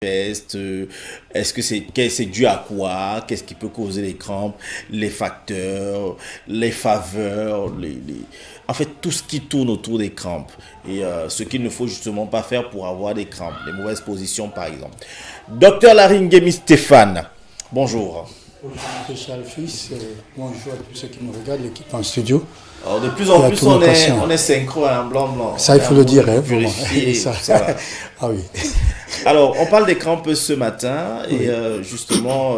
manifeste, est-ce que c'est dû à quoi? Qu'est-ce qui peut causer les crampes? Les facteurs, les faveurs, en fait tout ce qui tourne autour des crampes. Et ce qu'il ne faut justement pas faire pour avoir des crampes, les mauvaises positions par exemple. Docteur Laringemi Stéphane, bonjour. Bonjour, M. Charles Fils. Bonjour à tous ceux qui me regardent, l'équipe en studio. Alors, de plus en plus, on est synchro, hein, blanc. Ça, il faut le dire, hein, vraiment. Ça. Ah oui. Alors, on parle des crampes ce matin. Oui. Et justement,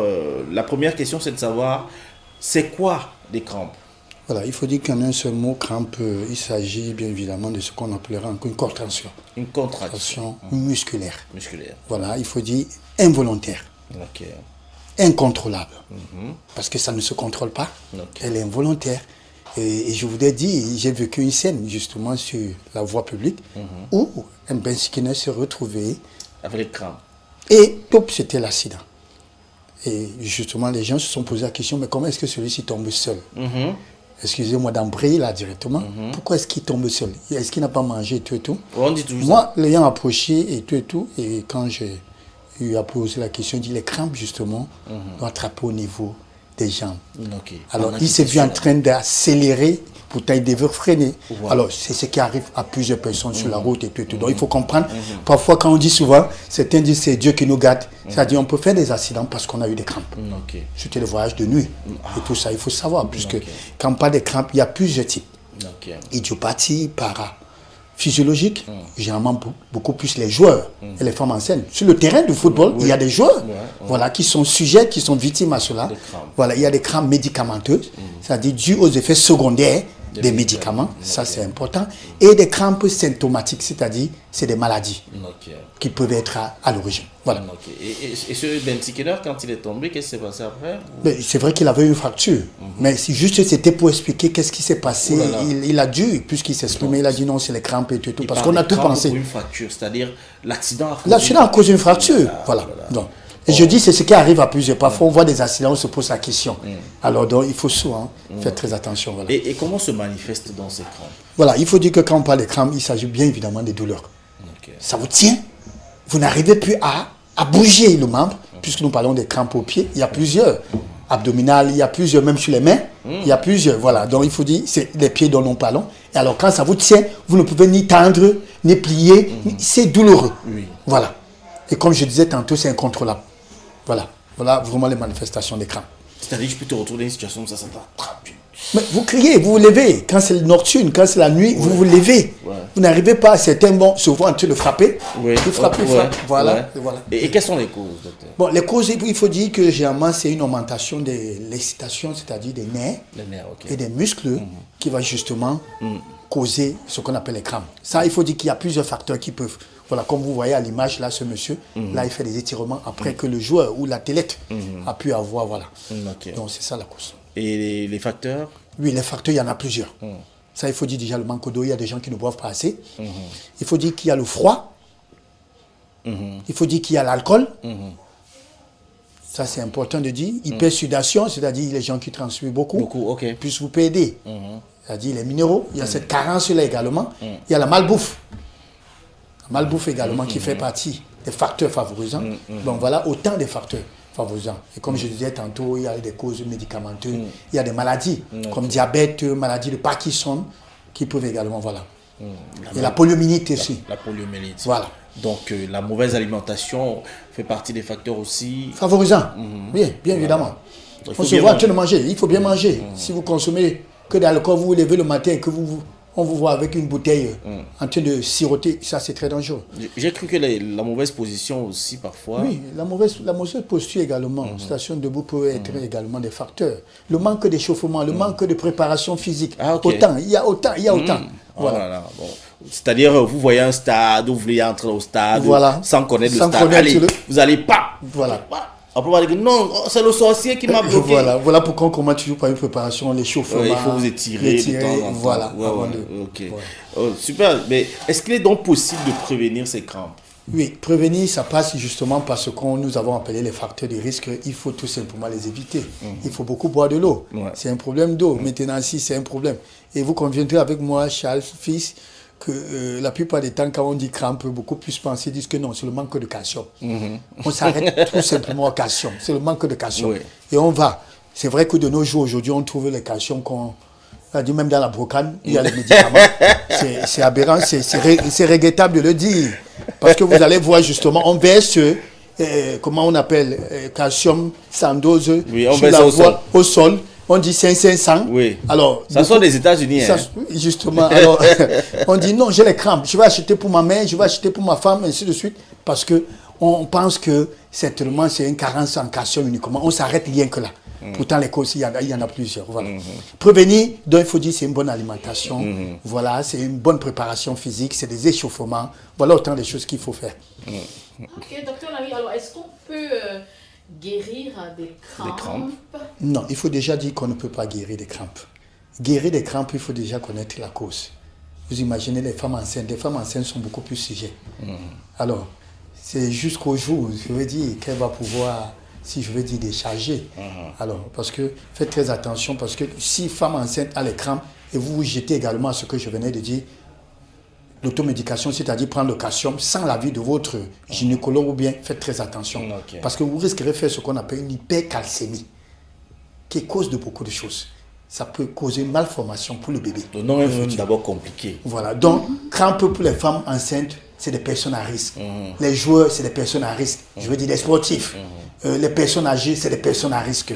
la première question, c'est de savoir, c'est quoi des crampes? Voilà, il faut dire qu'en un seul mot, crampe, il s'agit bien évidemment de ce qu'on appellera une contraction. Une contraction musculaire. Musculaire. Voilà, il faut dire involontaire. Ok. Incontrôlable. Parce que ça ne se contrôle pas. Okay. Elle est involontaire. Et je vous ai dit, j'ai vécu une scène justement sur la voie publique où un Bensikiner se retrouvait avec les crampes. Et top, c'était l'accident. Et justement, les gens se sont posé la question, mais comment est-ce que celui-ci tombe seul? Excusez-moi d'embrayer là directement. Pourquoi est-ce qu'il tombe seul? Est-ce qu'il n'a pas mangé et tout et tout? On dit toujours moi, l'ayant approché et tout, et quand j'ai eu à poser la question, il dit les crampes justement ont attrapé au niveau des jambes. Okay. Alors, il s'est vu en train d'accélérer, pourtant il devait freiner. Voilà. Alors, c'est ce qui arrive à plusieurs personnes sur la route et tout. Donc, il faut comprendre, parfois quand on dit souvent, certains disent c'est Dieu qui nous gâte. C'est-à-dire, on peut faire des accidents parce qu'on a eu des crampes. C'était le voyage de nuit et tout ça, il faut savoir, puisque quand on parle des crampes, il y a plusieurs types. Idiopathie, physiologique, généralement beaucoup plus les joueurs et les femmes enceintes. Sur le terrain du football, il y a des joueurs voilà, qui sont sujets, qui sont victimes à cela. Voilà, il y a des crampes médicamenteuses, c'est-à-dire dues aux effets secondaires des médicaments, ça c'est important, et des crampes symptomatiques, c'est-à-dire c'est des maladies qui peuvent être à l'origine. Voilà. Et ce Bensikiner, quand il est tombé, qu'est-ce qui s'est passé après? C'est vrai qu'il avait une fracture, mais juste c'était pour expliquer qu'est-ce qui s'est passé. Il a dû, puisqu'il s'exprimait, il a dit non, c'est les crampes et tout, parce qu'on a tout pensé. Pour une fracture, c'est-à-dire l'accident a causé une fracture. Voilà. Donc, et je dis, c'est ce qui arrive à plusieurs. Parfois, on voit des accidents, on se pose la question. Alors, donc, il faut souvent faire très attention. Voilà. Et comment se manifeste dans ces crampes? Voilà, il faut dire que quand on parle des crampes, il s'agit bien évidemment des douleurs. Ça vous tient, vous n'arrivez plus à bouger le membre, puisque nous parlons des crampes aux pieds. Il y a plusieurs abdominales, il y a plusieurs, même sur les mains, il y a plusieurs. Voilà, donc il faut dire, c'est les pieds dont nous parlons. Et alors, quand ça vous tient, vous ne pouvez ni tendre, ni plier, c'est douloureux. Voilà. Et comme je disais tantôt, c'est incontrôlable. Voilà vraiment les manifestations des crampes. C'est-à-dire que je peux te retrouver dans une situation où ça t'attrape. Mais vous criez, vous vous levez. Quand c'est nocturne, quand c'est la nuit, vous vous levez. Vous n'arrivez pas, certains se voient en train de frapper. Vous frappez, voilà. Et quelles sont les causes, docteur? Bon, les causes, il faut dire que généralement, c'est une augmentation de l'excitation, c'est-à-dire des nerfs et des muscles qui va justement causer ce qu'on appelle les crampes. Ça, il faut dire qu'il y a plusieurs facteurs qui peuvent... Voilà, comme vous voyez à l'image, là, ce monsieur, là, il fait des étirements après que le joueur ou l'athlète a pu avoir, voilà. Donc, c'est ça la cause. Et les facteurs? Oui, les facteurs, il y en a plusieurs. Ça, il faut dire déjà le manque d'eau, il y a des gens qui ne boivent pas assez. Il faut dire qu'il y a le froid. Il faut dire qu'il y a l'alcool. Ça, c'est important de dire. Hypersudation, c'est-à-dire les gens qui transpirent beaucoup. Plus vous pouvez aider. C'est-à-dire les minéraux. Il y a cette carence-là également. Il y a la malbouffe. La malbouffe également qui fait partie des facteurs favorisants. Donc voilà, autant des facteurs favorisants. Et comme je disais tantôt, il y a des causes médicamenteuses. Il y a des maladies comme diabète, maladie de Parkinson qui peuvent également, voilà. Et la poliomyélite aussi. La poliomyélite. Voilà. Donc la mauvaise alimentation fait partie des facteurs aussi... Favorisants, bien évidemment. On se voit en train de manger, il faut bien manger. Si vous consommez que d'alcool, vous vous levez le matin et que on vous voit avec une bouteille en train de siroter, ça c'est très dangereux. J'ai cru que la mauvaise position aussi parfois... Oui, la mauvaise posture également, station debout peut être également des facteurs. Le manque d'échauffement, le manque de préparation physique, il y a autant. Voilà. Bon. C'est-à-dire, vous voyez un stade, vous voulez entrer au stade, sans connaître le stade, vous allez pas. Voilà. On peut pas dire non, c'est le sorcier qui m'a bloqué. Voilà pourquoi on commence toujours par une préparation, l'échauffement. Il faut vous étirer de temps en temps. Voilà. Super, mais est-ce qu'il est donc possible de prévenir ces crampes? Oui, prévenir, ça passe justement parce que nous avons appelé les facteurs de risque. Il faut tout simplement les éviter. Il faut beaucoup boire de l'eau. C'est un problème d'eau. Maintenant, si c'est un problème. Et vous conviendrez avec moi, Charles Fils, que la plupart des temps, quand on dit crampe, beaucoup plus pensent, ils disent que non, c'est le manque de calcium. On s'arrête tout simplement au calcium. C'est le manque de calcium. Oui. Et on va. C'est vrai que de nos jours, aujourd'hui, on trouve les calciums qu'on a dit, même dans la brocane, il y a les médicaments. C'est aberrant, c'est regrettable de le dire. Parce que vous allez voir justement, on verse, comment on appelle, calcium sans dose Oui, on sur verse la au voie, sol. au sol. On dit 500. Oui. Alors, Ça sort des États-Unis. ça, justement, alors, on dit non, j'ai les crampes, je vais acheter pour ma mère, je vais acheter pour ma femme, et ainsi de suite, parce que on pense que certainement c'est une carence en calcium uniquement, on s'arrête rien que là. Pourtant, les causes, il y en a plusieurs. Voilà. Prévenir, donc il faut dire c'est une bonne alimentation, voilà, c'est une bonne préparation physique, c'est des échauffements, voilà autant de choses qu'il faut faire. Ok, docteur Larry, alors est-ce qu'on peut guérir des crampes? Non, il faut déjà dire qu'on ne peut pas guérir des crampes. Guérir des crampes, il faut déjà connaître la cause. Vous imaginez les femmes enceintes sont beaucoup plus sujets. Alors, c'est jusqu'au jour, je veux dire, qu'elle va pouvoir, si je veux dire, décharger. Alors, parce que, faites très attention, parce que si femme enceinte a les crampes, et vous vous jetez également à ce que je venais de dire, l'automédication, c'est-à-dire prendre le calcium sans l'avis de votre gynécologue ou bien, faites très attention. Parce que vous risquerez de faire ce qu'on appelle une hypercalcémie, qui est cause de beaucoup de choses. Ça peut causer malformation pour le bébé. Le nom est d'abord compliqué. Voilà. Donc, crampes pour les femmes enceintes, c'est des personnes à risque. Les joueurs, c'est des personnes à risque. Je veux dire, les sportifs. Les personnes âgées, c'est des personnes à risque.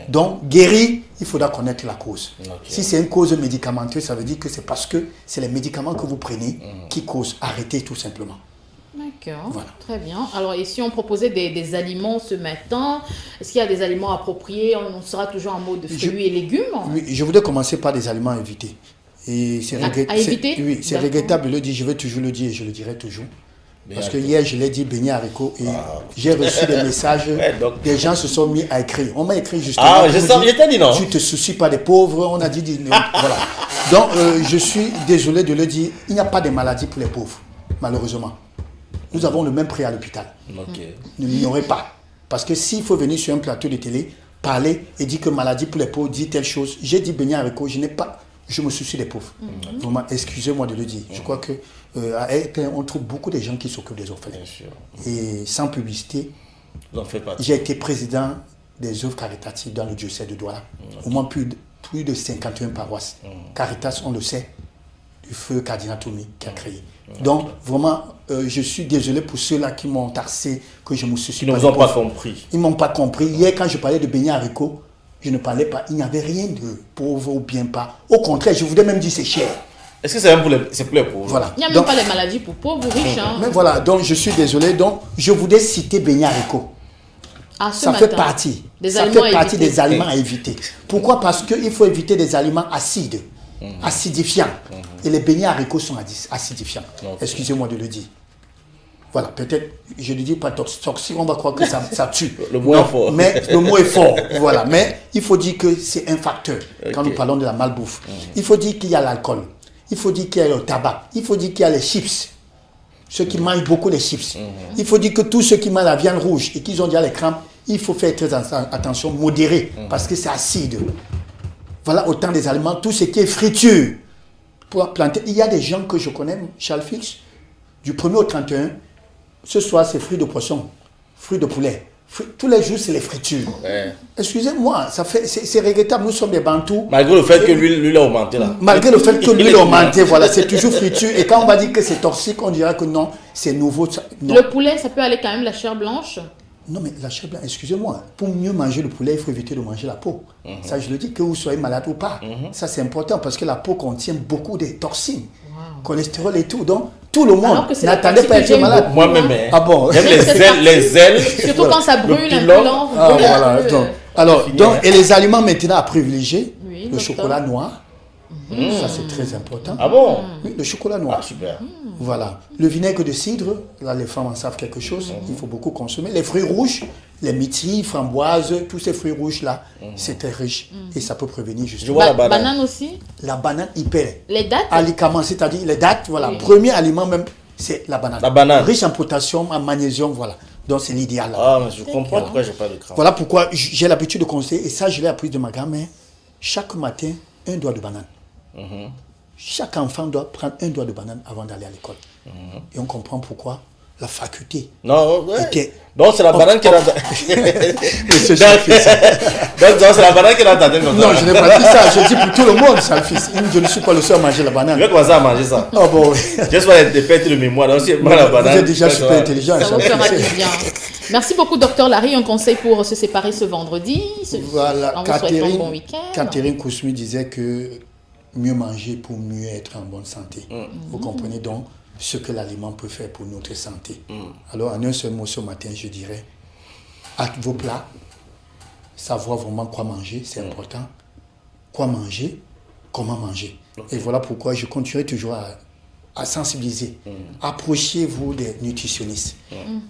Donc, guérir, il faudra connaître la cause. Si c'est une cause médicamenteuse, ça veut dire que c'est parce que c'est les médicaments que vous prenez qui causent. Arrêtez tout simplement. D'accord, Voilà. très bien. Alors, et si on proposait des aliments ce matin, est-ce qu'il y a des aliments appropriés? On sera toujours en mode fruits et légumes? Oui, je voudrais commencer par des aliments à éviter. Et c'est à éviter? Oui, c'est regrettable de le dire, je vais toujours le dire et je le dirai toujours. Parce que hier, je l'ai dit, beignet haricots, et j'ai reçu des messages, des gens se sont mis à écrire. On m'a écrit justement. Ah, je t'ai dit non. Tu te soucies pas des pauvres, on a dit voilà. Donc, je suis désolé de le dire, il n'y a pas de maladie pour les pauvres, malheureusement. Nous avons le même prix à l'hôpital. Ne l'ignorez pas. Parce que s'il faut venir sur un plateau de télé, parler et dire que maladie pour les pauvres, dit telle chose, j'ai dit beignet haricots, je me soucie des pauvres. Vraiment, excusez-moi de le dire. Je crois que à RTL, on trouve beaucoup de gens qui s'occupent des orphelins. Et sans publicité, j'ai été président des œuvres caritatives dans le diocèse de Douala. Au moins plus de 51 paroisses. Caritas, on le sait, du feu Cardinal Toumi qui a créé. Donc, vraiment, je suis désolé pour ceux-là qui m'ont taxé, que je me soucie pas. Ils ne vous ont pas compris. Ils ne m'ont pas compris. Hier, quand je parlais de beignet haricots, je ne parlais pas, il n'y avait rien de pauvre ou bien pas. Au contraire, je voudrais même dire c'est cher. Est-ce que c'est même pour les pauvres? Voilà. Il n'y a même pas les maladies pour pauvres ou riches. Mais voilà, donc je suis désolé. Donc, je voudrais citer beignet haricots. Ça fait partie des aliments à éviter. Pourquoi? Parce qu'il faut éviter des aliments acides, acidifiants. Et les beignets haricots sont acidifiants. Excusez-moi de le dire. Voilà, peut-être, je ne dis pas toxique, on va croire que ça tue. Le mot est fort. Mais le mot est fort, voilà. Mais il faut dire que c'est un facteur quand nous parlons de la malbouffe. Il faut dire qu'il y a l'alcool. Il faut dire qu'il y a le tabac. Il faut dire qu'il y a les chips. Ceux qui mangent beaucoup les chips. Il faut dire que tous ceux qui mangent la viande rouge et qui ont déjà les crampes, il faut faire très attention, modérer, parce que c'est acide. Voilà autant des aliments, tout ce qui est friture. Pour planter. Il y a des gens que je connais, Charles Fix, du 1er au 31, ce soir c'est fruits de poisson, fruits de poulet. Tous les jours c'est les fritures. Excusez-moi, c'est regrettable, nous sommes des Bantous. Malgré le fait que l'huile a augmenté là. Malgré le fait que l'huile a augmenté, voilà, c'est toujours friture. Et quand on va dire que c'est toxique, on dira que non, c'est nouveau. Non. Le poulet, ça peut aller quand même, la chair blanche? Non, mais la chair blanche, excusez-moi, pour mieux manger le poulet, il faut éviter de manger la peau. Ça, je le dis, que vous soyez malade ou pas. Ça, c'est important parce que la peau contient beaucoup de toxines, cholestérol et tout. Donc, tout le monde n'attendait pas à être malade. Moi-même, ah bon. Même les ailes. Surtout quand ça brûle un peu l'enfant. Voilà. Alors, et les aliments maintenant à privilégier, le chocolat noir. Ça, c'est très important. Ah bon? Oui, le chocolat noir. Ah, super. Voilà. Le vinaigre de cidre, là, les femmes en savent quelque chose. Il faut beaucoup consommer. Les fruits rouges, les myrtilles, framboises, tous ces fruits rouges-là, c'est très riche. Et ça peut prévenir justement. Je vois la banane. Banane aussi? La banane hyper. Les dattes? Alicament, c'est-à-dire les dattes, voilà. Premier aliment même, c'est la banane. La banane. Riche en potassium, en magnésium, voilà. Donc, c'est l'idéal. Ah, mais je comprends pourquoi j'ai pas de crampes. Voilà pourquoi j'ai l'habitude de conseiller, et ça, je l'ai appris de ma grand-mère, chaque matin, un doigt de banane. chaque enfant doit prendre un doigt de banane avant d'aller à l'école. Et on comprend pourquoi la faculté. Non, ouais. était- Donc c'est la banane qui est dans Monsieur Salfis. Donc c'est la banane qui est dans ta tête comme ça. Non, je n'ai pas dit ça. Je dis pour tout le monde, Salfis. Je ne suis pas le seul à manger la Je banane. vais commencer à manger ça. Oh bon. J'espère des pertes de mémoire. Donc si je mange la Vous banane. êtes déjà ça super va. intelligent. Ça vous fera Salfis. du bien. Merci beaucoup, Dr Larry. Un conseil pour se séparer ce vendredi. Voilà, En vous souhaitant un bon week-end. Catherine Kousmi disait que mieux manger pour mieux être en bonne santé. Vous comprenez donc ce que l'aliment peut faire pour notre santé. Alors, en un seul mot ce matin, je dirais, à vos plats, savoir vraiment quoi manger, c'est important. Quoi manger, comment manger. Et voilà pourquoi je continuerai toujours à sensibiliser. Approchez-vous des nutritionnistes,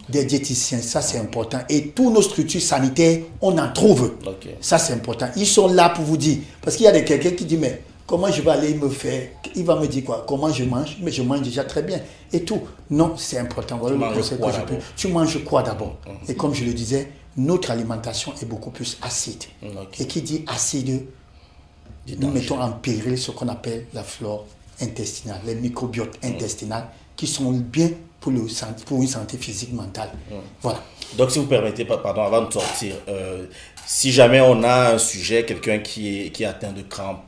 des diététiciens, ça c'est important. Et tous nos structures sanitaires, on en trouve. Ok. Ça c'est important. Ils sont là pour vous dire. Parce qu'il y a quelqu'un qui dit, mais comment je vais aller me faire, il va me dire quoi, comment je mange, mais je mange déjà très bien. Et tout. Non, c'est important. Voilà Tu le manges conseil quoi que je peux. d'abord? Tu manges quoi d'abord? Et comme je le disais, notre alimentation est beaucoup plus acide. Ok. Et qui dit acide, nous mettons en péril ce qu'on appelle la flore intestinale, les microbiotes intestinales qui sont bien pour une santé physique, mentale. Voilà. Donc si vous permettez, pardon, avant de sortir, si jamais on a un sujet, quelqu'un qui est atteint de crampes,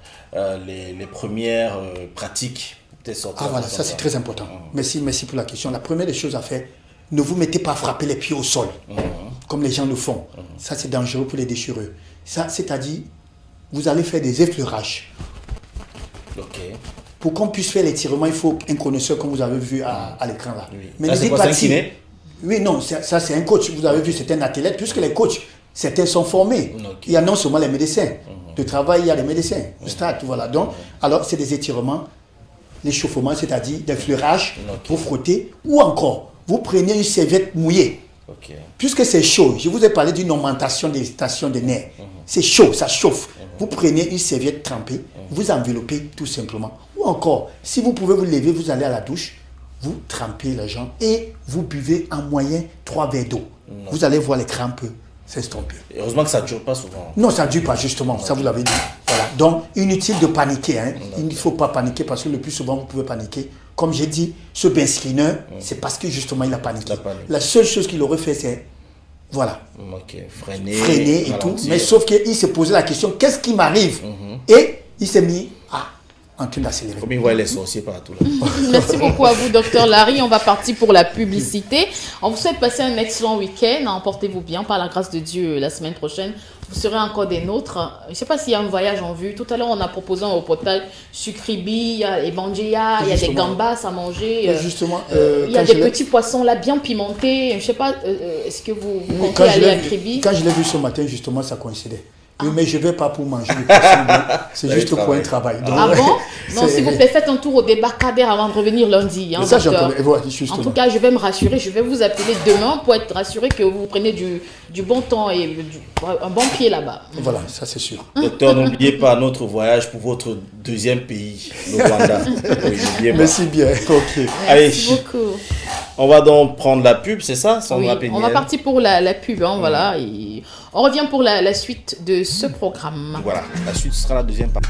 les premières pratiques, peut-être sortir. Ah voilà, ça c'est très important. Merci pour la question. La première des choses à faire, ne vous mettez pas à frapper les pieds au sol, comme les gens le font. Ça c'est dangereux pour les déchirures. Ça, c'est-à-dire, vous allez faire des effleurages. Ok. Pour qu'on puisse faire l'étirement, il faut un connaisseur comme vous avez vu à l'écran là. Oui. Mais Ça, ne c'est dites quoi, pas c'est un si- kiné? Oui, non, ça c'est un coach. Vous avez vu, c'est un athlète, puisque les coachs, certains sont formés. Ok. Il y a non seulement les médecins. De travail, il y a les médecins. Au stade, voilà. Donc, alors, c'est des étirements, l'échauffement, c'est-à-dire des fleurages, Ok. vous frottez, ou encore, vous prenez une serviette mouillée. Ok. Puisque c'est chaud, je vous ai parlé d'une augmentation des stations des nerfs. C'est chaud, ça chauffe. Vous prenez une serviette trempée, vous enveloppez tout simplement. Ou encore, si vous pouvez vous lever, vous allez à la douche, vous trempez les jambes et vous buvez en moyenne 3 verres d'eau. Vous allez voir les crampes s'estomper. Heureusement que ça ne dure pas souvent. Non, ça ne dure pas justement, ça vous l'avez dit. Voilà. Donc, inutile de paniquer. Hein. Il ne faut pas paniquer parce que le plus souvent, vous pouvez paniquer. Comme j'ai dit, ce Ben Screener, c'est parce que justement, il a paniqué. Il a paniqué. La seule chose qu'il aurait fait, c'est, voilà, Ok. Freiner. freiner et tout. ralentir. Mais sauf qu'il s'est posé la question, qu'est-ce qui m'arrive? Et il s'est mis en train d'accélérer. Comme il voit les sorciers partout là. Merci beaucoup à vous, Dr Larry. On va partir pour la publicité. On vous souhaite passer un excellent week-end. Portez-vous bien. Par la grâce de Dieu, la semaine prochaine, vous serez encore des nôtres. Je ne sais pas s'il y a un voyage en vue. Tout à l'heure, on a proposé un reportage sur Kribi, il y a les banjéas, il y a des Justement. gambas à manger. Et justement, Il y a quand des je l'ai- petits poissons là, bien pimentés. Je ne sais pas, est-ce que vous Oui, comptez aller à Kribi? quand je l'ai vu ce matin, justement, ça coïncidait. Oui, mais je ne vais pas pour manger le poisson, mais c'est Là, juste il pour travaille. un travail. Donc, Ah bon? Non, c'est- s'il vous plaît, faites un tour au débarcadère avant de revenir lundi. Hein, Ça, j'en docteur. connais. Voilà, En justement. tout cas, je vais me rassurer, je vais vous appeler demain pour être rassuré que vous prenez du bon temps et un bon pied là-bas. Voilà, ça c'est sûr. Docteur, n'oubliez pas notre voyage pour votre deuxième pays, le Rwanda. Oui, n'oubliez pas. Merci bien. Ok. Allez, Merci beaucoup. on va donc prendre la pub, c'est ça, Sandra Oui, Péniel? on va partir pour la pub, hein, voilà. Et on revient pour la suite de ce programme. Voilà, la suite sera la deuxième partie.